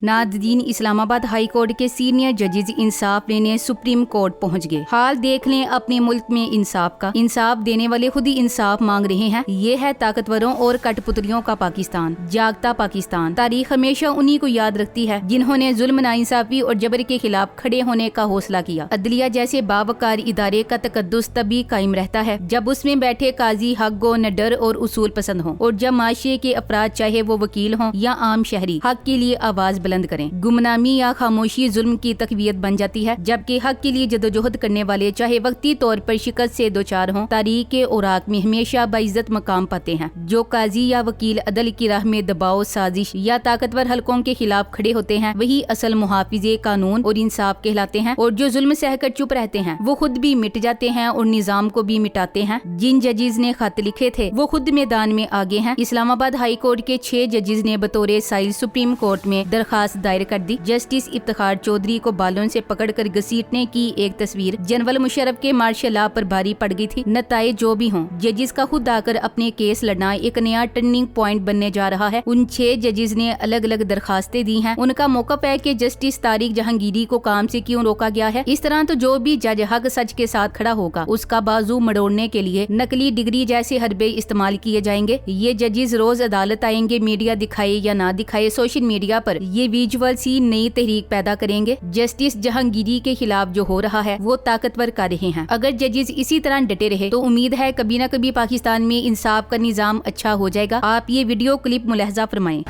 नाददीन Islamabad high court के senior जजेस इंसाफ लेने सुप्रीम कोर्ट पहुंच गए। हाल देख लें अपने मुल्क में इंसाफ का। इंसाफ देने वाले खुद ही इंसाफ मांग रहे हैं। ये है ताकतवरों और कठपुतलियों का पाकिस्तान, जागता पाकिस्तान। तारीख हमेशा उन्हीं को याद रखती है जिन्होंने जुल्म, नाइंसाफी और जबर के खिलाफ खड़े होने का हौसला किया। अदलिया जैसे बावकार इदारे का तकद्दुस तभी कायम रहता है जब उसमें बैठे काजी हक गो, न डर और उसूल पसंद हो, और जब माशरे के अफराद चाहे वो वकील हों या आम शहरी हक के लिए आवाज बुलंद करें। गुमनामी या खामोशी जुल्म की तकवीयत बन जाती है, जबकि हक के लिए जदोजहद करने वाले चाहे वक्ती तौर पर शिकस्त से दो चार हों, तारीख के औराक में हमेशा बाइज्जत मकाम पाते हैं। जो काजी या वकील अदल की राह में दबाव, साजिश या ताकतवर हलकों के खिलाफ खड़े होते हैं, वही असल मुहाफिजे कानून और इंसाफ कहलाते हैं। और जो जुल्म सहकर चुप रहते हैं वो खुद भी मिट जाते हैं और निजाम को भी मिटाते हैं। जिन जजेस ने खत लिखे थे वो खुद मैदान में आगे हैं। इस्लामाबाद हाई कोर्ट के 6 जजेस ने बतौर साइल सुप्रीम कोर्ट में दरखास्त दायर कर दी। जस्टिस इफ्तिखार चौधरी को बालों से पकड़कर घसीटने की एक तस्वीर जनरल मुशर्रफ के मार्शल लॉ पर भारी पड़ गई थी। नताए जो भी हों, जजेस का खुद आकर अपने केस लड़ना एक नया टर्निंग पॉइंट बनने जा रहा है। उन 6 जजेस ने अलग अलग दरखास्तें दी हैं। उनका मौक़िफ़ है कि जस्टिस तारिक जहांगीरी को काम से क्यों रोका गया है। इस तरह तो जो भी जज हक सच के साथ खड़ा होगा उसका बाजू मड़ोड़ने के लिए नकली डिग्री जैसे हरबे इस्तेमाल किए जाएंगे। ये जजेस रोज अदालत आएंगे, मीडिया दिखाए या ना दिखाए, सोशल मीडिया पर ये विजुअल सी नई तहरीक पैदा करेंगे। जस्टिस जहांगीरी के खिलाफ जो हो रहा है वो ताकतवर कर रहे हैं। अगर जजेस इसी तरह डटे रहे तो उम्मीद है कभी न कभी पाकिस्तान में इंसाफ का निजाम अच्छा हो जाएगा। आप ये वीडियो क्लिप मुलाहजा फरमाएं।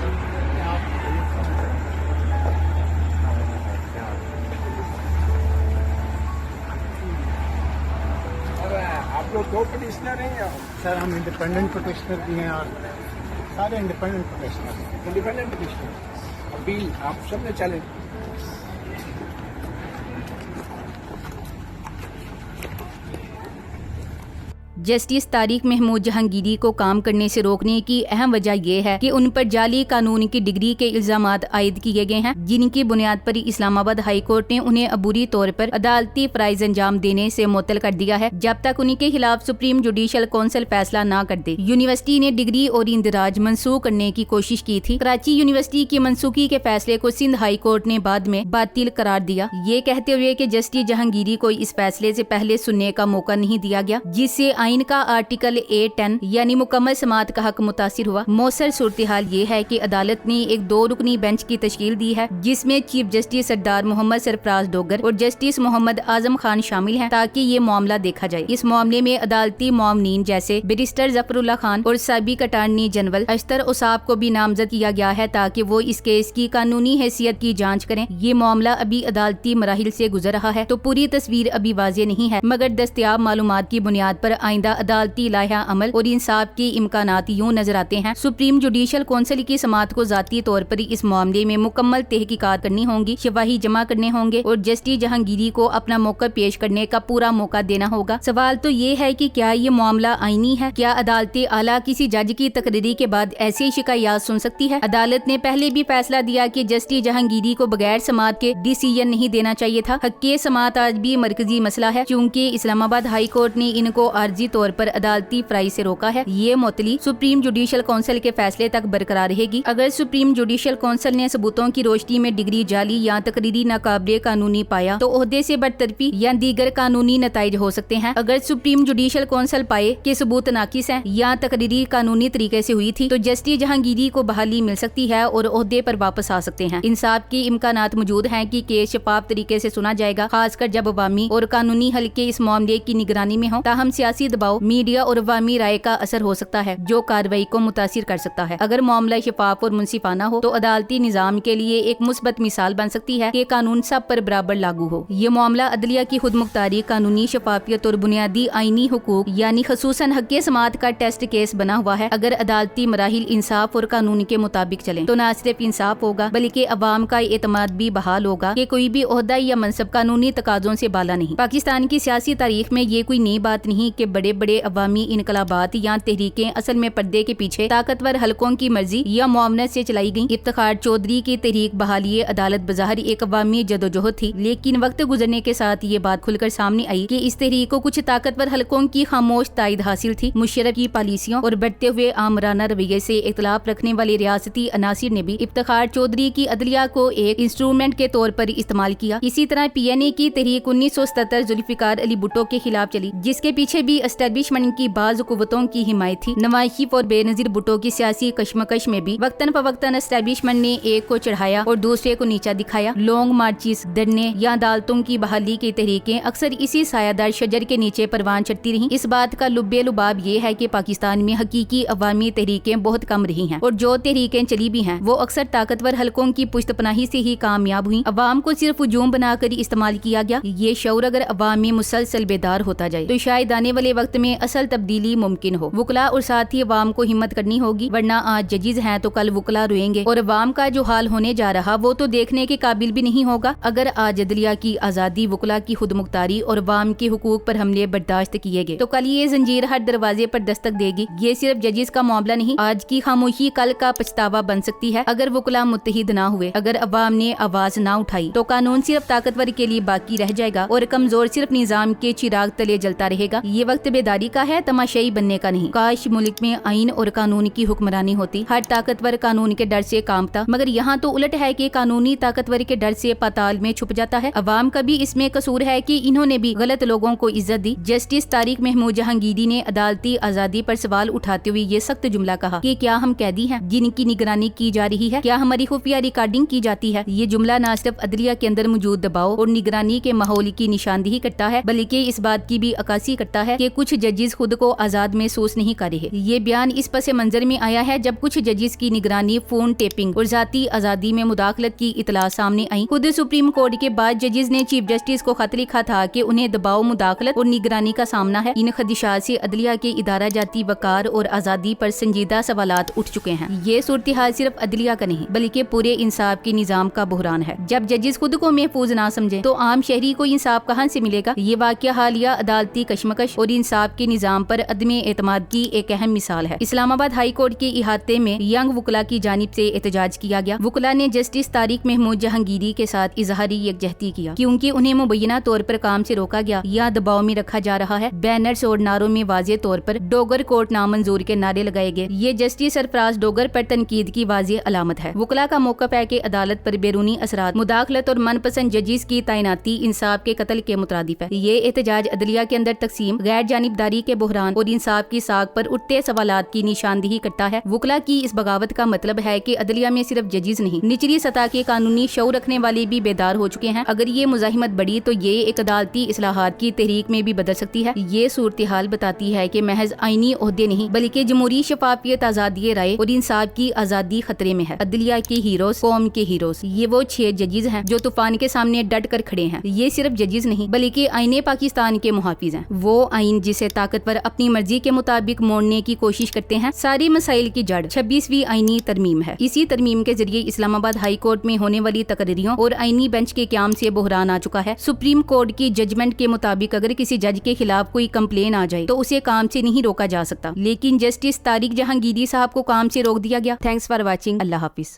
आप लोग दो पिटिशनर हैं या? सर हम इंडिपेंडेंट पिटिशनर भी हैं और सारे independent petitioner. Independent petitioner appeal आप सबने चैलेंज। जस्टिस तारिक महमूद जहांगीरी को काम करने से रोकने की अहम वजह यह है कि उन पर जाली कानून की डिग्री के इल्जामात आयद किए गए हैं, जिनकी बुनियाद पर इस्लामाबाद हाई कोर्ट ने उन्हें अबूरी तौर पर अदालती फराइज अंजाम देने से मुअत्तल कर दिया है जब तक उनके खिलाफ सुप्रीम जुडिशल काउंसिल फैसला न कर दे। यूनिवर्सिटी ने डिग्री और इंदराज मनसूख करने की कोशिश की थी। कराची यूनिवर्सिटी की मनसूखी के फैसले को सिंध हाई कोर्ट ने बाद में बातिल करार दिया, ये कहते हुए कि जस्टिस जहांगीरी को इस फैसले से पहले सुनने का मौका नहीं दिया गया, जिससे आइन का आर्टिकल 810 यानी मुकम्मल समात का हक मुतासिर हुआ। मौसर सूरत हाल ये है कि अदालत ने एक 2 रुकनी बेंच की तश्कील दी है, जिसमें चीफ जस्टिस सरदार मोहम्मद सरफराज डोगर और जस्टिस मोहम्मद आजम खान शामिल हैं, ताकि ये मामला देखा जाए। इस मामले में अदालती मामनीन जैसे बैरिस्टर जफरुल्लाह खान और साबिक अटॉर्नी जनरल अख्तर उसाब को भी नामजद किया गया है, ताकि वो इस केस की कानूनी हैसियत की जाँच करें। ये मामला अभी अदालती मराहिल से गुजर रहा है, तो पूरी तस्वीर अभी वाज़ेह नहीं है, मगर दस्तयाब मालूमात की बुनियाद पर आइंदा अदालती लाया अमल और इंसाफ के इम्कानात यूं नजर आते हैं। सुप्रीम जुडिशल काउंसिल की समात को जाती तौर पर इस मामले में मुकम्मल तहकीकात करनी होंगी, शवाही जमा करने होंगे और जस्टिस जहांगीरी को अपना मौका पेश करने का पूरा मौका देना होगा। सवाल तो ये है कि क्या ये मामला आईनी है? क्या अदालत आला किसी जज की तकरीरी के बाद ऐसी शिकायत सुन सकती है? अदालत ने पहले भी फैसला दिया कि जस्टिस जहांगीरी को बगैर समात के डिसीजन नहीं देना चाहिए था। हक के समात आज भी मरकजी मसला है, क्योंकि इस्लामाबाद हाई कोर्ट ने इनको आर्जी तौर पर अदालती फराइज से रोका है। ये मुअत्तली सुप्रीम जुडिशल काउंसिल के फैसले तक बरकरार रहेगी। अगर सुप्रीम जुडिशल काउंसिल ने सबूतों की रोशनी में डिग्री जाली या तकरीरी नाकाबिले कानूनी पाया तो ओहदे से बरतरफी या दीगर कानूनी नताइज हो सकते हैं। अगर सुप्रीम जुडिशल काउंसिल पाए कि सबूत नाकिस है या तकरीरी कानूनी तरीके से हुई थी तो जस्टिस जहांगीरी को बहाली मिल सकती है और ओहदे पर वापस आ सकते हैं। इंसाफ के इम्कानात मौजूद हैं कि केस शफाफ तरीके से सुना जाएगा, खासकर जब अवामी और कानूनी हल्के इस मामले की निगरानी में हो। ताहम सियासी दबाव, मीडिया और अवामी राय का असर हो सकता है जो कार्रवाई को मुतासिर कर सकता है। अगर मामला शफाफ और मुनसिफाना हो तो अदालती निजाम के लिए एक मुस्बत मिसाल बन सकती है कि कानून सब पर बराबर लागू हो। ये मामला अदलिया की खुद मुख्तारी, कानूनी शफाफियत और बुनियादी आईनी हुकूक यानी खसूसन हक समात का टेस्ट केस बना हुआ है। अगर अदालती मराहिल इंसाफ और कानून के मुताबिक चले तो न सिर्फ इंसाफ होगा बल्कि अवाम का एतमाद भी बहाल होगा कि कोई भी ओहदा या मनसब कानूनी तकाजों से बाला नहीं। पाकिस्तान की सियासी तारीख में ये कोई नई बात नहीं कि बड़े بڑے بڑے عوامی انقلابات یا تحریکیں اصل میں پردے کے پیچھے طاقتور حلقوں کی مرضی یا معاونت سے چلائی گئیں۔ افتخار چودھری کی تحریک بحالی عدالت بظاہر ایک عوامی جدوجہد تھی، لیکن وقت گزرنے کے ساتھ یہ بات کھل کر سامنے آئی کہ اس تحریک کو کچھ طاقتور حلقوں کی خاموش تائید حاصل تھی۔ مشرف کی پالیسیوں اور بڑھتے ہوئے آمرانہ رویے سے اختلاف رکھنے والے ریاستی عناصر نے بھی افتخار چودھری کی عدلیہ کو ایک انسٹرومنٹ کے طور پر استعمال کیا۔ اسی طرح PNA کی تحریک 1977 ذوالفقار علی بھٹو کے خلاف چلی، جس کے پیچھے بھی اسٹیبلشمنٹ کی بعض قوتوں کی حمایت تھی۔ نواز شریف اور بے نظیر بھٹو کی سیاسی کشمکش میں بھی وقتاً فوقتاً اسٹیبلشمنٹ نے ایک کو چڑھایا اور دوسرے کو نیچا دکھایا۔ لانگ مارچز، دھرنے یا عدالتوں کی بحالی کی تحریکیں اکثر اسی سایہ دار شجر کے نیچے پروان چڑھتی رہیں۔ اس بات کا لب لباب یہ ہے کہ پاکستان میں حقیقی عوامی تحریکیں بہت کم رہی ہیں، اور جو تحریکیں چلی بھی ہیں وہ اکثر طاقتور حلقوں کی پشت پناہی سے ہی کامیاب ہوئیں۔ عوام کو صرف ہجوم بنا کر استعمال کیا گیا۔ یہ شعور اگر عوام میں مسلسل بیدار ہوتا جائے تو شاید آنے والے وقت میں اصل تبدیلی ممکن ہو۔ وکلاء اور ساتھ ہی عوام کو ہمت کرنی ہوگی، ورنہ آج ججز ہیں تو کل وکلاء روئیں گے، اور عوام کا جو حال ہونے جا رہا وہ تو دیکھنے کے قابل بھی نہیں ہوگا اگر آج عدلیہ کی آزادی، وکلاء کی خود مختاری اور عوام کے حقوق پر حملے برداشت کیے گئے تو کل یہ زنجیر ہر دروازے پر دستک دے گی۔ یہ صرف ججز کا معاملہ نہیں، آج کی خاموشی کل کا پچھتاوا بن سکتی ہے اگر وکلاء متحد نہ ہوئے۔ اگر عوام نے آواز نہ اٹھائی تو قانون صرف طاقتور کے لیے باقی رہ جائے گا اور کمزور صرف نظام کے چراغ تلے جلتا رہے گا۔ یہ وقت بیداری کا ہے، تماشائی بننے کا نہیں۔ کاش ملک میں آئین اور قانون کی حکمرانی ہوتی، ہر طاقتور قانون کے ڈر سے کانپتا، مگر یہاں تو الٹ ہے کہ قانونی طاقتور کے ڈر سے پاتال میں چھپ جاتا ہے۔ عوام کا بھی اس میں قصور ہے کہ انہوں نے بھی غلط لوگوں کو عزت دی۔ جسٹس طارق محمود جہانگیری نے عدالتی آزادی پر سوال اٹھاتے ہوئے یہ سخت جملہ کہا کہ کیا ہم قیدی ہیں جن کی نگرانی کی جا رہی ہے؟ کیا ہماری خفیہ ریکارڈنگ کی جاتی ہے؟ یہ جملہ نہ صرف عدلیہ کے اندر موجود دباؤ اور نگرانی کے ماحول کی نشاندہی کرتا ہے بلکہ اس بات کی بھی عکاسی کرتا ہے کہ کچھ ججز خود کو آزاد محسوس نہیں کر رہے۔ یہ بیان اس پس منظر میں آیا ہے جب کچھ ججز کی نگرانی، فون ٹیپنگ اور ذاتی آزادی میں مداخلت کی اطلاع سامنے آئی۔ خود سپریم کورٹ کے بعد ججز نے چیف جسٹس کو خط لکھا تھا کہ انہیں دباؤ، مداخلت اور نگرانی کا سامنا ہے۔ ان خدشات سے عدلیہ کے ادارہ جاتی وقار اور آزادی پر سنجیدہ سوالات اٹھ چکے ہیں۔ یہ صورتحال صرف عدلیہ کا نہیں بلکہ پورے انصاف کے نظام کا بحران ہے۔ جب ججز خود کو محفوظ نہ سمجھے تو عام شہری کو انصاف کہاں سے ملے گا؟ یہ واقعہ حالیہ عدالتی کشمکش اور انصاف کے نظام پر عدم اعتماد کی ایک اہم مثال ہے۔ اسلام آباد ہائی کورٹ کے احاطے میں ینگ وکلاء کی جانب سے احتجاج کیا گیا۔ وکلاء نے جسٹس طارق محمود جہانگیری کے ساتھ اظہاری یکجہتی کیا کیونکہ انہیں مبینہ طور پر کام سے روکا گیا یا دباؤ میں رکھا جا رہا ہے۔ بینرز اور نعروں میں واضح طور پر ڈوگر کورٹ نامنظور کے نعرے لگائے گئے۔ یہ جسٹس سرفراز ڈوگر پر تنقید کی واضح علامت ہے۔ وکلاء کا موقف ہے کہ عدالت پر بیرونی اثرات، مداخلت اور من پسند ججز کی تعیناتی انصاف کے قتل کے مترادف ہے۔ یہ احتجاج عدلیہ کے اندر تقسیم، غیر جانبداری کے بحران اور انصاف کی ساکھ پر اٹھتے سوالات کی نشاندہی کرتا ہے۔ وکلاء کی اس بغاوت کا مطلب ہے کہ عدلیہ میں صرف ججز نہیں، نچلی سطح کے قانونی شعور رکھنے والے بھی بیدار ہو چکے ہیں۔ اگر یہ مزاحمت بڑھی تو یہ ایک عدالتی اصلاحات کی تحریک میں بھی بدل سکتی ہے۔ یہ صورتحال بتاتی ہے کہ محض آئینی عہدے نہیں بلکہ جمہوری شفافیت، آزادی رائے اور انصاف کی آزادی خطرے میں ہے۔ عدلیہ کے ہیروز، قوم کے ہیروز، یہ وہ 6 ججز ہیں جو طوفان کے سامنے ڈٹ کر کھڑے ہیں۔ یہ صرف ججز نہیں بلکہ آئین پاکستان کے محافظ ہیں۔ وہ آئین جسے طاقتور اپنی مرضی کے مطابق موڑنے کی کوشش کرتے ہیں۔ ساری مسائل کی جڑ 26ویں آئینی ترمیم ہے۔ اسی ترمیم کے ذریعے اسلام آباد ہائی کورٹ میں ہونے والی تقرریوں اور آئینی بینچ کے قیام سے بحران آ چکا ہے۔ سپریم کورٹ کی ججمنٹ کے مطابق اگر کسی جج کے خلاف کوئی کمپلین آ جائے تو اسے کام سے نہیں روکا جا سکتا، لیکن جسٹس طارق جہانگیری صاحب کو کام سے روک دیا گیا۔ Thanks for watching. اللہ حافظ۔